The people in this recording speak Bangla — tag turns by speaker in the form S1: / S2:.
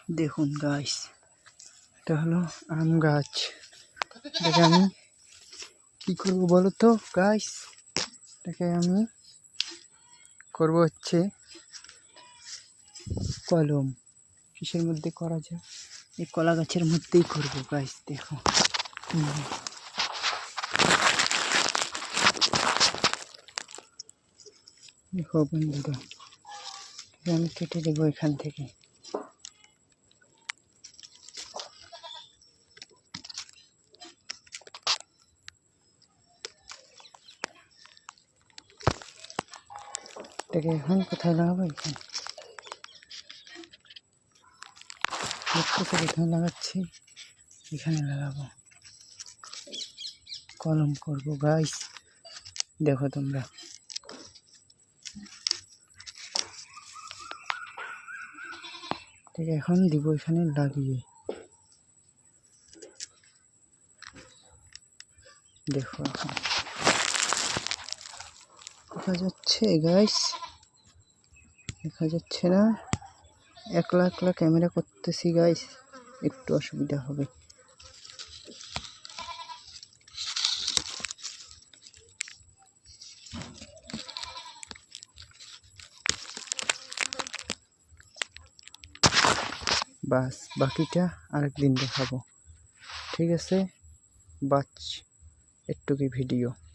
S1: দেখুন গাইস, এটা হলো আম গাছ। এটাকে আমি কি করবো বলো তো গাইস? এটাকে আমি করবো হচ্ছে কলম। কিসের মধ্যে করা যায়? এই কলা গাছের মধ্যেই করবো গাইস। দেখো দেখো বন্ধুরা, আমি কেটে দেবো এখান থেকে। এটাকে এখন কোথায় লাগাবো? এখানে এখানে লাগাচ্ছি, এখানে লাগাবো, কলম করবো গাইস। দেখো তোমরা, এটাকে এখন দিব এখানে লাগিয়ে। দেখো এখন দেখা যাচ্ছে গাইস? দেখা যাচ্ছে না? একলা একলা ক্যামেরা করতেছি গাইস, একটু অসুবিধা হবে। বাস, বাকিটা আরেকদিন দেখাবো, ঠিক আছে? বাচ একটু কি ভিডিও।